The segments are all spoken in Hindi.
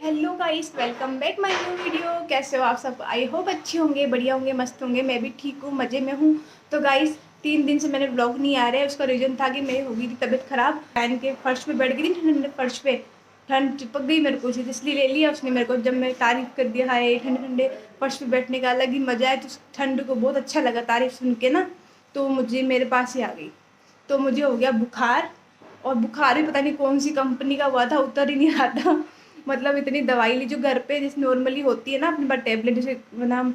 Hello guys, welcome back my new video. कैसे हो आप सब? आई होप अच्छे होंगे, बढ़िया होंगे, मस्त होंगे। मैं भी ठीक हूँ, मज़े में हूँ। तो गाइस 3 दिन से मैंने व्लॉग नहीं आ रहा है। उसका रीज़न था कि मेरी हो गई थी तबीयत ख़राब। फैन के फर्श पे बैठ गई थी, ठंडे फर्श पे ठंड चिपक गई मेरे को, इसलिए ले लिया उसने मेरे को। जब मैं तारीफ़ कर दिया, हाय ठंडे ठंडे फर्श पे बैठने का अलग ही मज़ा है, तो ठंड को बहुत अच्छा लगा तारीफ़ सुन के ना। तो मुझे मेरे पास ही आ गई, तो मुझे हो गया बुखार। और बुखार भी पता नहीं कौन सी कंपनी का हुआ था, उतर ही नहीं रहा था। मतलब इतनी दवाई ली जो घर पे जैसे नॉर्मली होती है ना अपने पास टेबलेट, जैसे नाम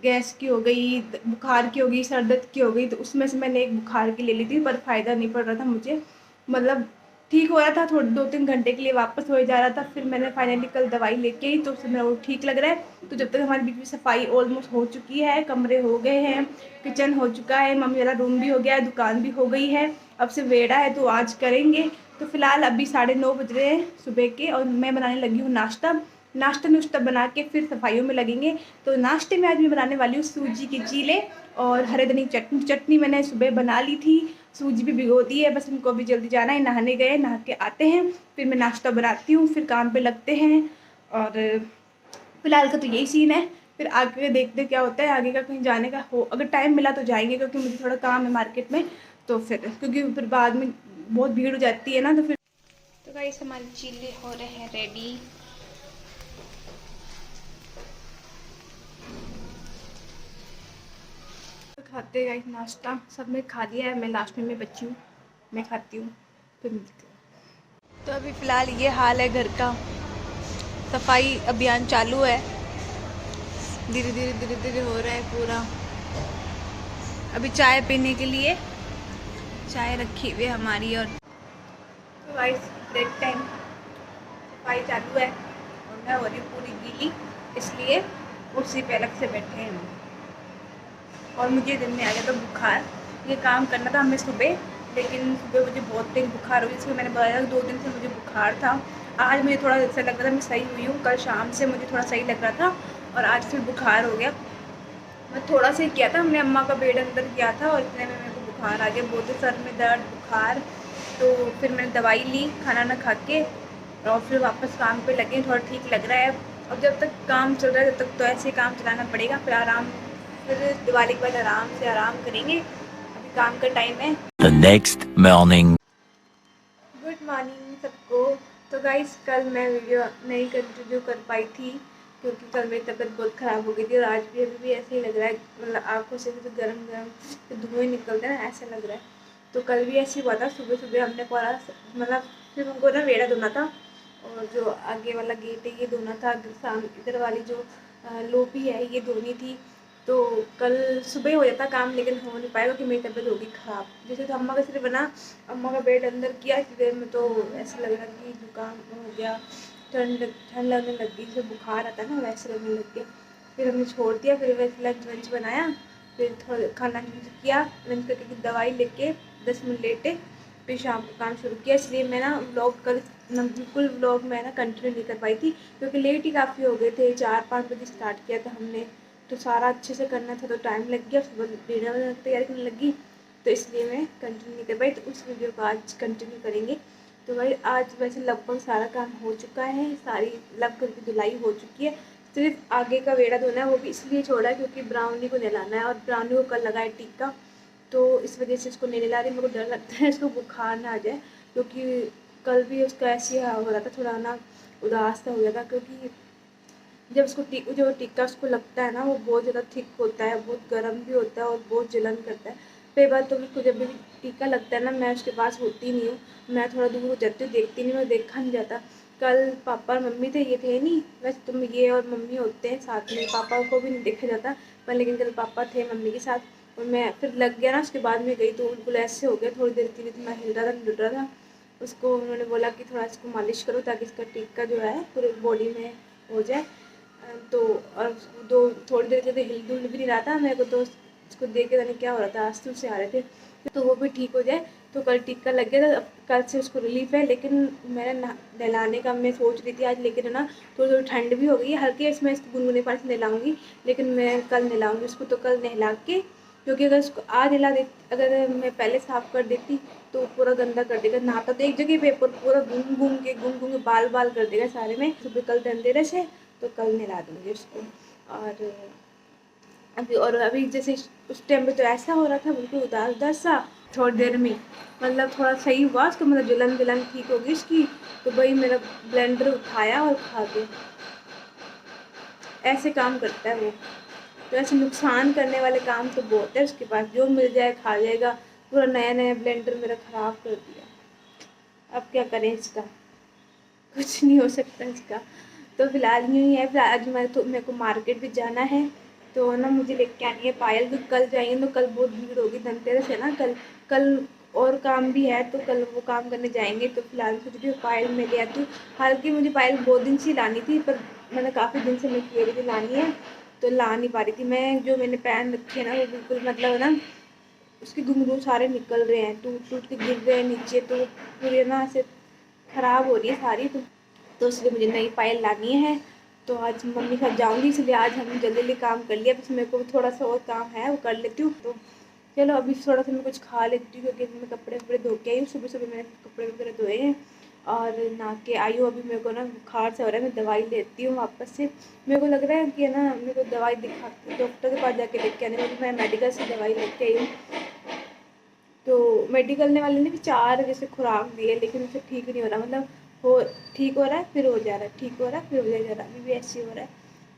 गैस की हो गई, बुखार की हो गई, सर दर्द की हो गई, तो उसमें से मैंने एक बुखार की ले ली थी, पर फ़ायदा नहीं पड़ रहा था मुझे। मतलब ठीक हो रहा था, थोड़े 2-3 घंटे के लिए वापस हो जा रहा था। फिर मैंने फाइनली कल दवाई लेके आई, तो उससे मेरा वो ठीक लग रहा है। तो जब तक हमारे बीच में सफाई ऑलमोस्ट हो चुकी है, कमरे हो गए हैं, किचन हो चुका है, मम्मी वाला रूम भी हो गया है, दुकान भी हो गई है, अब से वेड़ा है तो आज करेंगे। तो फिलहाल अभी 9:30 बज रहे हैं सुबह के, और मैं बनाने लगी हूँ नाश्ता। नाश्ता नुश्ता बना के फिर सफाइयों में लगेंगे। तो नाश्ते में आज मैं बनाने वाली हूँ सूजी के चीले और हरे धनी चटनी। चटनी मैंने सुबह बना ली थी, सूजी भी भिगो दी है, बस इनको अभी जल्दी जाना है, नहाने गए, नहा के आते हैं, फिर मैं नाश्ता बनाती हूँ, फिर काम पे लगते हैं। और फिलहाल का तो यही सीन है। फिर आगे देखते क्या होता है, आगे का कहीं जाने का हो, अगर टाइम मिला तो जाएंगे, क्योंकि मुझे थोड़ा काम है मार्केट में। तो फिर क्योंकि फिर बाद में बहुत भीड़ हो जाती है ना, तो फिर तो गाइस हमारे चीले हो रहे हैं रेडी। तो खाते गाइस नाश्ता, सब ने खा लिया है, मैं लास्ट में मैं बची हूँ, मैं खाती हूँ, फिर मिलती हूँ। तो अभी फ़िलहाल ये हाल है घर का, सफाई अभियान चालू है, धीरे धीरे धीरे धीरे हो रहा है पूरा। अभी चाय पीने के लिए चाय रखी हुई है हमारी। और तो गाइस ब्रेक टाइम, सफाई चालू है और मैं हो रही पूरी गीली, इसलिए कुर्सी पे अलग से बैठे हैं। और मुझे दिन में आ गया था बुखार। ये काम करना था हमें सुबह, लेकिन सुबह मुझे बहुत तेज बुखार हो गई, इसलिए मैंने बताया 2 दिन से मुझे बुखार था। आज मुझे थोड़ा ऐसा लग रहा था मैं सही हुई हूँ, कल शाम से मुझे थोड़ा सही लग रहा था, और आज फिर बुखार हो गया। मैं थोड़ा सा ही किया था, हमने अम्मा का बेड अंदर किया था, और इतने में मेरे को बुखार आ गया, बहुत सर में दर्द, बुखार। तो फिर मैंने दवाई ली खाना ना खा के, और फिर वापस काम पे लगे, थोड़ा ठीक लग रहा है। और जब तक काम चल रहा है तब तक तो ऐसे काम चलाना पड़ेगा, फिर आराम, फिर दिवाली के बाद आराम से आराम करेंगे। अभी काम का टाइम है। The next morning. Good morning सबको। तो गाइस कल मैं वीडियो नहीं कंटिन्यू कर पाई थी, क्योंकि कल मेरी तबीयत बहुत ख़राब हो गई थी, और आज भी अभी भी ऐसे ही लग रहा है, मतलब आँखों से तो गर्म गर्म धुएँ निकलते हैं ना, ऐसा लग रहा है। तो कल भी ऐसे हुआ था, सुबह सुबह हमने पूरा मतलब फिर उनको ना वेड़ा धोना था, और जो आगे वाला गेट है ये धोना था, इधर वाली जो लोबी है ये धोनी थी। तो कल सुबह हो जाता काम, लेकिन हो नहीं पाएगा क्योंकि मेरी तबीयत होगी ख़राब। जैसे तो अम्मा का सिर्फ बना, अम्मा का बेड अंदर किया इतनी देर में, तो ऐसा लग रहा कि जुकाम हो गया, ठंड ठंड लगने लग गई, जैसे बुखार आता है ना वैसे लगने लग गया। फिर हमने छोड़ दिया, फिर वैसे लंच वंच बनाया, फिर थोड़ा खाना किया, लंच करके दवाई लेके 10 मिनट लेटे, फिर शाम को काम शुरू किया। इसलिए मैं ना व्लॉग कल बिल्कुल व्लॉग मैं ना कंटिन्यू नहीं कर पाई थी, क्योंकि लेट ही काफ़ी हो गए थे, 4-5 बजे स्टार्ट किया था हमने, तो सारा अच्छे से करना था, तो टाइम लग गया, सुबह डिनर वगैरह की तैयारी करने लगी, तो इसलिए मैं कंटिन्यू नहीं कर पाई। तो उस वीडियो को आज कंटिन्यू करेंगे। तो भाई आज वैसे लगभग सारा काम हो चुका है, सारी लगभग की धुलाई हो चुकी है, सिर्फ आगे का वेड़ा धोना है, वो भी इसलिए छोड़ा है क्योंकि ब्राउनी को नहलाना है, और ब्राउनी को कल लगा है टीका, तो इस वजह से इसको नहीं नहला रही। मेरे को डर लगता है इसको बुखार ना आ जाए, क्योंकि कल भी उसका ऐसे ही हो रहा था, थोड़ा ना उदास सा हो गया था, क्योंकि जब उसको जो टीका उसको लगता है ना, वो बहुत ज़्यादा थिक होता है, बहुत गर्म भी होता है और बहुत जलन करता है। कई बार तो उसको जब भी टीका लगता है ना, मैं उसके पास होती नहीं हूँ, मैं थोड़ा दूर हो जाती हूँ, देखती नहीं, मैं देखा नहीं जाता। कल पापा और मम्मी थे, ये थे नहीं, वैसे तुम ये और मम्मी होते हैं साथ में, पापा को भी नहीं देखा जाता, पर लेकिन कल पापा थे मम्मी के साथ, और मैं फिर लग गया ना, उसके बाद में गई तो बिल्कुल ऐसे हो गया, थोड़ी देर के लिए तो मैं हिल रहा था, डर रहा था। उसको उन्होंने बोला कि थोड़ा इसको मालिश करो, ताकि इसका टीका जो है पूरे बॉडी में हो जाए। तो और दो थोड़ी देर के लिए हिल डुल भी नहीं रहा था मेरे को, तो उसको देख के क्या हो रहा था, आंसू से आ रहे थे, तो वो भी ठीक हो जाए। तो कल टीका लग गया था, अब कल से उसको रिलीफ है, लेकिन मैंने नहलाने का मैं सोच रही थी आज, लेकिन है ना थोड़ी थोड़ी ठंड भी हो गई है हल्की, इसमें इसको गुनगुने पानी से नहलाऊँगी, लेकिन मैं कल नहलाऊँगी उसको। तो कल नहला के क्योंकि अगर उसको आज हिला दे, अगर मैं पहले साफ़ कर देती तो पूरा गंदा कर देगा। नहाता तो एक जगह पे पूरा घूम घूम के बाल बाल कर देगा सारे में। सुबह कल धनतेरस से तो कल नहला दूँगी उसको। और अभी जैसे उस टाइम पे तो ऐसा हो रहा था बिल्कुल उदास उदास सा, थोड़ी देर में मतलब थोड़ा सही हुआ उसको, मतलब जलन ठीक होगी उसकी। तो भाई मेरा ब्लेंडर उठाया और खा गया। ऐसे काम करता है वो। तो ऐसे नुकसान करने वाले काम तो बहुत है उसके पास, जो मिल जाए खा जाएगा। पूरा नया ब्लेंडर मेरा ख़राब कर दिया। अब क्या करें इसका, कुछ नहीं हो सकता इसका। तो फिलहाल यूँ ही है। फिलहाल आज मेरे को मार्केट भी जाना है, तो ना मुझे लेके आनी है पायल। तो कल जाएंगे तो कल बहुत भीड़ होगी, धनतेरस है ना कल और काम भी है, तो कल वो काम करने जाएंगे। तो फिलहाल सोच रही हूँ पायल में ले आती हूँ। हालांकि मुझे पायल बहुत दिन से लानी थी, पर मैंने काफ़ी दिन से मैं कह रही थी लानी है, तो ला नहीं पा रही थी मैं। जो मैंने पहन रखी है ना वो बिल्कुल मतलब ना उसके घुंघरू सारे निकल रहे हैं, टूट के गिर रहे हैं नीचे। तो पूरी ना ऐसे ख़राब हो रही है सारी। तो इसलिए मुझे नई पायल लानी है। तो आज मम्मी के साथ जाऊँगी, इसलिए आज हमने जल्दी काम कर लिया। बस मेरे को थोड़ा सा और काम है, वो कर लेती हूँ। तो चलो अभी थोड़ा सा मैं कुछ खा लेती हूँ, क्योंकि मैं कपड़े वपड़े धो के आई हूँ। सुबह मैंने कपड़े वगैरह धोए हैं और नहा के आई हूँ। अभी मेरे को ना बुखार से हो रहा है, मैं दवाई लेती हूँ वापस से। मेरे को लग रहा है कि ना मेरे को दवाई डॉक्टर के पास जाके लेके आने वाली। मैं मेडिकल से दवाई लेके आई हूँ। तो मेडिकल वाले ने भी 4 जैसे खुराक दी है, लेकिन उससे ठीक नहीं हो रहा। मतलब हो ठीक हो रहा है फिर हो जा रहा है, ठीक हो रहा है फिर हो जा रहा है, अभी भी ऐसे हो रहा है।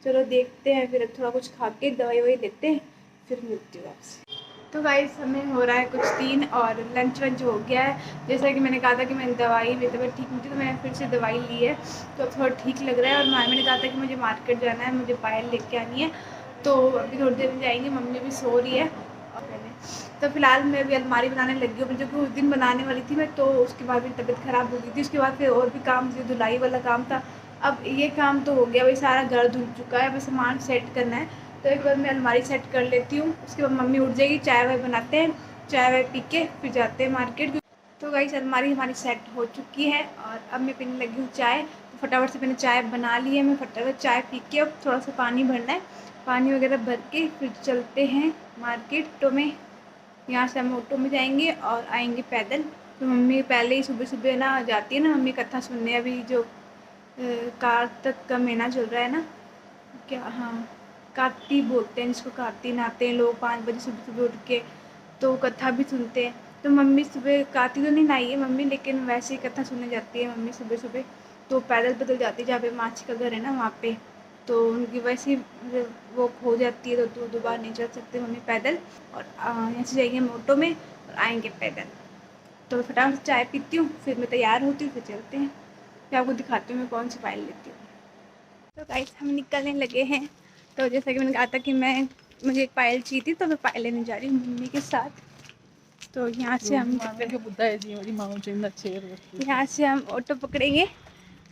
चलो देखते हैं, फिर थोड़ा कुछ खा के दवाई वही लेते हैं, फिर मिलती हूँ आपसे। तो गाइस समय हो रहा है कुछ 3 और लंच वंच हो गया है। जैसा कि मैंने कहा था कि मैंने दवाई मेरी तबीयत ठीक नहीं थी, तो मैंने फिर से दवाई ली है, तो अब थोड़ा ठीक लग रहा है। और मैंने कहा था कि मुझे मार्केट जाना है, मुझे पायल लेके आनी है, तो अभी थोड़ी देर में जाएंगे। मम्मी भी सो रही है। और मैंने तो फिलहाल मैं अभी अलमारी बनाने लगी हूँ, जो कि उस दिन बनाने वाली थी मैं। तो उसके बाद मेरी तबीयत ख़राब हो गई थी। उसके बाद फिर और भी काम, जो धुलाई वाला काम था। अब ये काम तो हो गया, भाई सारा घर धुल चुका है, बस सामान सेट करना है। तो एक बार मैं अलमारी सेट कर लेती हूँ, उसके बाद मम्मी उठ जाएगी, चाय वाय बनाते हैं, चाय वाय पी के फिर जाते हैं मार्केट। तो गाइस अलमारी हमारी सेट हो चुकी है और अब मैं पीने लगी हूँ चाय। तो फटाफट से मैंने चाय बना ली है। मैं फटाफट चाय पी के अब थोड़ा सा पानी भरना है, पानी वगैरह भर के फिर चलते हैं मार्केट। तो मैं यहाँ से हम ऑटो में जाएंगे और आएंगे पैदल। तो मम्मी पहले ही सुबह ना जाती है ना मम्मी कथा सुनने। अभी जो कार्तिक का महीना चल रहा है ना, क्या, हाँ कार्तिक बोलते हैं जिसको, कार्तिक नहाते हैं लोग 5 बजे सुबह उठ के, तो कथा भी सुनते हैं। तो मम्मी सुबह कार्तिक तो नहीं नहाई है मम्मी, लेकिन वैसे ही कथा सुनने जाती है मम्मी सुबह। तो पैदल जाती है, जहाँ पे माची का घर है ना वहाँ पे। तो उनकी वैसे ही वो खो जाती है, तो दोबारा नहीं चल सकते मम्मी पैदल। और यहाँ से जाएंगे हम ऑटो में और आएंगे पैदल। तो फटाफट से चाय पीती हूँ, फिर मैं तैयार होती हूँ, फिर चलते हैं। फिर आपको दिखाती हूँ मैं कौन सी पायल लेती हूँ। तो गाइस हम निकलने लगे हैं। तो जैसा कि मैंने कहा था कि मुझे एक पायल चाहिए थी, तो मैं पायल लेने जा रही हूँ मम्मी के साथ। तो यहाँ से हम ऑटो पकड़ेंगे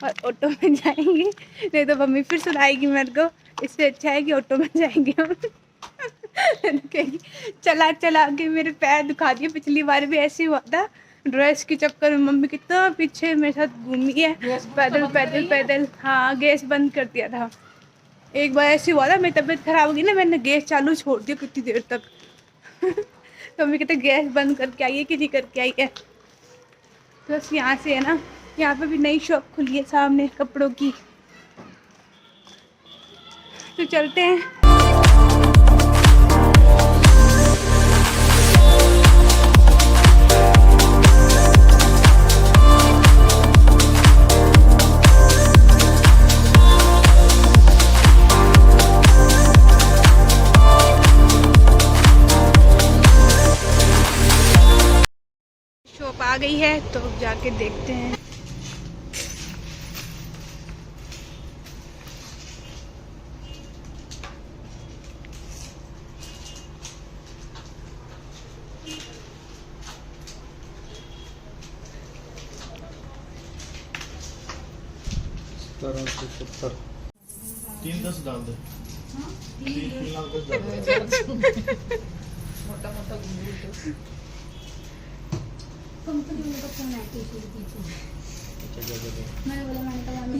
और ऑटो में जाएंगे, नहीं तो मम्मी फिर सुनाएगी मेरे को। इससे अच्छा है कि ऑटो में जाएंगे हम। कहेगी चला के मेरे पैर दुखा दिए। पिछली बार भी ऐसे हुआ था, ड्रेस के चक्कर में मम्मी कितना पीछे मेरे साथ घूमी है, पैदल। हाँ गैस बंद कर दिया था। एक बार ऐसे हुआ था, मेरी तबीयत खराब हो गई ना, मैंने गैस चालू छोड़ दिया कितनी देर तक। तो मम्मी कहते गैस बंद करके आई है कि नहीं करके आई है। तो बस यहाँ से है ना, यहाँ पे भी नई शॉप खुली है सामने कपड़ों की, तो चलते हैं। शॉप आ गई है, तो जाके देखते हैं। तरह से 70 3-10 डाल दे। 3-10 डाल दे। मोटा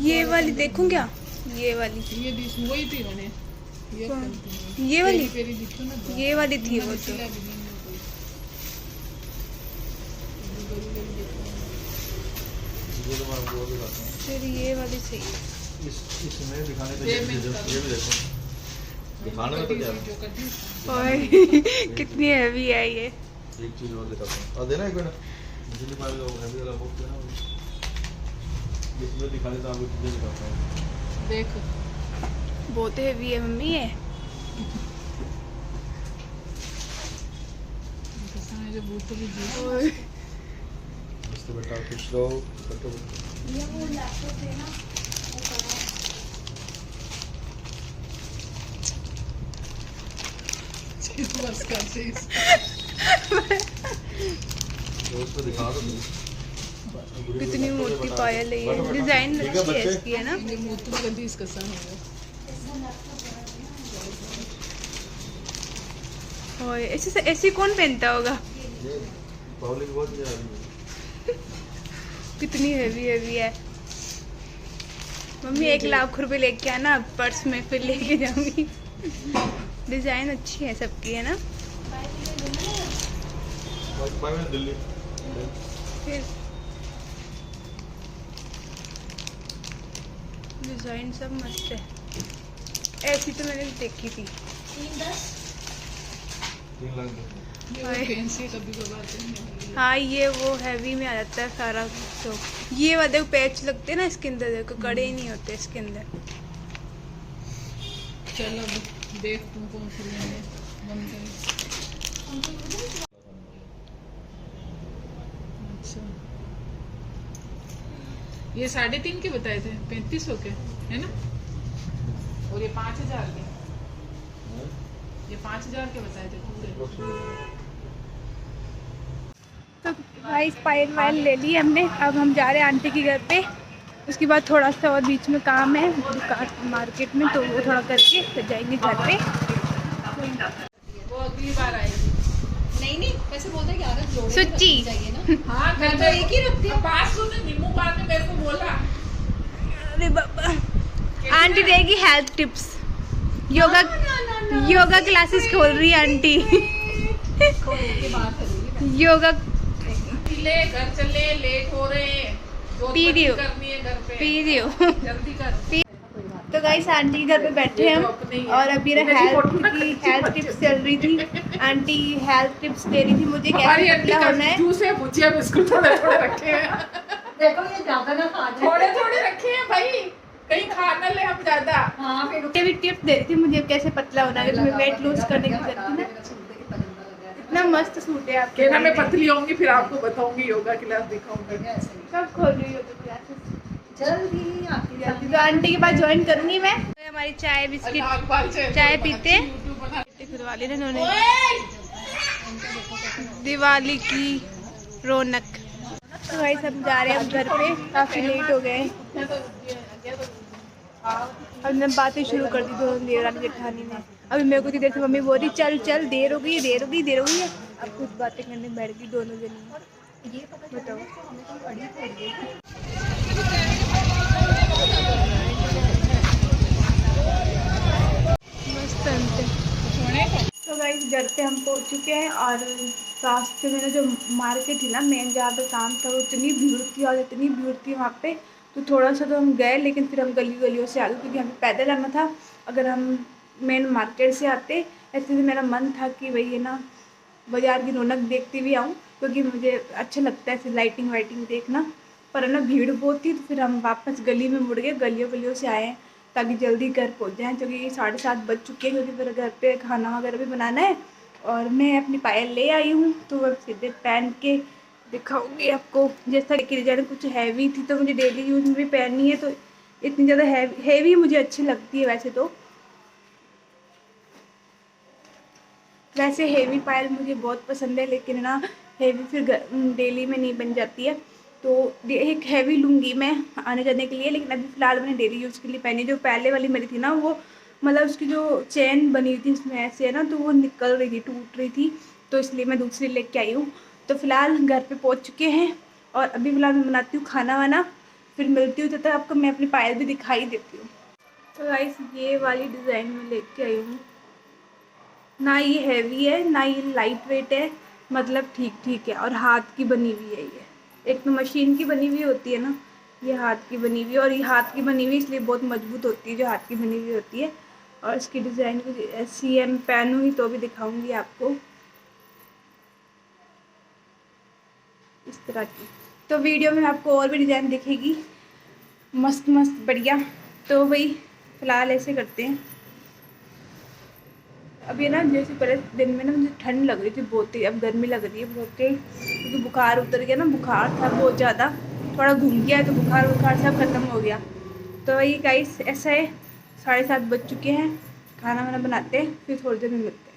ये वाली देखूं क्या? ये वाली ये वही थी मैंने ये वाली ये वाली थी वो तो। फिर ये वाली सही है। इसमें दिखाने तो ये भी देखो, दिखाने में तो क्या है। ओए कितनी हैवी है ये। एक चीज और दिखाता हूँ, और देना एक मिनट, बिजली पाल लो हैवी वाला बॉक्स है ना, इसमें दिखाने तो आपको चीजें दिखाता हूँ। देखो बहुत हैवी है मम्मी ये। जो बोतल ही ओए मस्त बेटा खुश रहो, बैठो ये वो लैपटॉप है ना, वो पड़ा है। बस कर से तो उसको दिखा दो। कितनी मोटी पायल है ये, डिजाइन अच्छी है इसकी है ना। ये मुंह तो गंदी इसका सन है। ओए ऐसी कौन पहनता होगा। ये पब्लिक बहुत ही आदमी है। कितनी हैवी हैवी है। मम्मी 1,00,000 रुपए लेके आना पर्स में, फिर लेके जाऊंगी। डिजाइन अच्छी है सबकी है ना। भाई मैं दिल्ली फिर डिजाइन सब मस्त है। ऐसी तो मैंने देखी थी। 3 लाख ये फैंसी कभी कभार नहीं। हाँ ये वो हैवी में आ जाता है सारा। तो ये वाले पैच लगते हैं ना इसके अंदर, देखो कड़े ही नहीं होते इसके अंदर। चलो अब देख तुम कौन सी लेंगे मन करे। अच्छा ये 3.5 के बताए थे, 3500 के है ना, और ये 5000 के, ये 5000 के बताए थे पूरे। तो भाई पायल वायल ले ली हमने। अब हम जा रहे हैं आंटी के घर पे। उसके बाद थोड़ा सा और बीच में काम है दुकान मार्केट में, तो वो थोड़ा करके फिर जाएंगे घर पे। वो अगली बार आएगी। नहीं वैसे बोलते हैं कि आदत जोड़े में सच्ची? रखनी चाहिए ना। हाँ मैं तो एक ही रखती हूँ। बात सुन, नीमू बात ने मेरे को बोला अरे बाबा, आंटी देगी health tips. Yoga yoga classes खोल रही है आंटी। खोल के बात करेंगे। योगा ले घर चले, लेट हो रहे हैं, जोत पी रही हो। करनी है घर पे, पी रही हो। जल्दी कर। तो गाइस आंटी के घर पे बैठे हैं हम, और अभी हेल्थ टिप्स चल रही थी। आंटी हेल्थ टिप्स दे रही थी मुझे हमारी कैसे आंटी पतला का होना है। जूस है, भुजिया बिस्कुट थोड़े थोड़े रखे हैं। देखो ये ज्यादा ना खा जाए। थोड़े थोड़े रखे हैं भाई, कहीं खा ना ले हम ज्यादा। हाँ फिर ये भी टिप्स दे रही थी मुझे कैसे पतला होना है, मैं वेट लूज करने की करती ना। इतना मस्त सूट है आपके। कहना मैं पतली होंगी फिर आपको बताऊंगी, योगा क्लास दिखाऊंगी। सब खोल रही हो तो क्लासेस जल्दी आपकी जल्दी। तो आंटी के पास ज्वाइन करूंगी मैं। तो हमारी चाय बिस्किट चाय पीते हैं। दिवाली ने उन्होंने दिवाली की रौनक। तो भाई सब जा रहे हैं अब घर पे, काफी लेट हो गए। अब ने बातें शुरू कर दी दोनों देवरानी जेठानी ने। अभी मेरे को इतनी देर से मम्मी बोल रही चल चल देर हो गई देर हो गई देर हो गई है। अब कुछ बातें करने बैठ गई दोनों जनी। बताओ मस्त अंत। तो गाइस घर पे हम पहुंच चुके हैं, और रास्ते में जो मार्केट है ना मेन जहाँ पे काम था, वो इतनी भीड़ थी और इतनी भीड़ थी वहाँ पे। तो थोड़ा सा तो हम गए, लेकिन फिर हम गलियों से आ गए क्योंकि हमें पैदल आना था। अगर हम मेन मार्केट से आते ऐसे तो मेरा मन था कि भाई है ना बाज़ार की रौनक देखती भी आऊँ, क्योंकि मुझे अच्छा लगता है ऐसे लाइटिंग वाइटिंग देखना। पर है ना भीड़ बहुत थी, तो फिर हम वापस गली में मुड़ गए, गलियों से आए ताकि जल्दी घर पहुँच जाएँ, क्योंकि 7:30 बज चुके हैं। क्योंकि फिर घर पे खाना वगैरह भी बनाना है। और मैं अपनी पायल ले आई हूँ, तो अब सीधे पहन के दिखाऊंगी आपको। जैसा कि डिजाइन कुछ हैवी थी, तो मुझे डेली यूज में भी पहननी है, तो इतनी ज़्यादा हैवी मुझे अच्छी लगती है। वैसे हेवी पायल मुझे बहुत पसंद है, लेकिन ना हेवी फिर डेली में नहीं बन जाती है। तो एक हैवी लूँगी मैं आने जाने के लिए, लेकिन अभी फ़िलहाल मैंने डेली यूज़ के लिए पहनी। जो पहले वाली मेरी थी ना, वो मतलब उसकी जो चेन बनी हुई थी उसमें ऐसे है ना, तो वो निकल रही थी, टूट रही थी, तो इसलिए मैं दूसरी लेके आई हूँ। तो फ़िलहाल घर पे पहुँच चुके हैं, और अभी फ़िलहाल मैं बनाती हूँ खाना वाना, फिर मिलती हूँ। तब तक आपको मैं अपनी पायल भी दिखाई देती हूँ। तो गाइस ये वाली डिज़ाइन में लेके आई हूँ। ना ये हैवी है ना ये लाइट वेट है, मतलब ठीक ठीक है। और हाथ की बनी हुई है ये। एक तो मशीन की बनी हुई होती है ना, ये हाथ की बनी हुई है। और ये हाथ की बनी हुई इसलिए बहुत मजबूत होती है जो हाथ की बनी हुई होती है। और इसकी डिज़ाइन कुछ ऐसी है, मैं पहनूँगी तो भी दिखाऊँगी आपको इस तरह की। तो वीडियो में आपको और भी डिज़ाइन दिखेगी मस्त मस्त बढ़िया। तो वही फ़िलहाल ऐसे करते हैं। अब ये ना जैसे पहले दिन में ना मुझे ठंड लग रही थी बहुत ही, अब गर्मी लग रही है बहुत ही, क्योंकि बुखार उतर गया ना, बुखार था बहुत ज़्यादा, थोड़ा घूम गया तो बुखार सब ख़त्म हो गया। तो वही गाइस ऐसा है, 7:30 बज चुके हैं, खाना वाना बनाते हैं, फिर थोड़ी देर में मिलते हैं।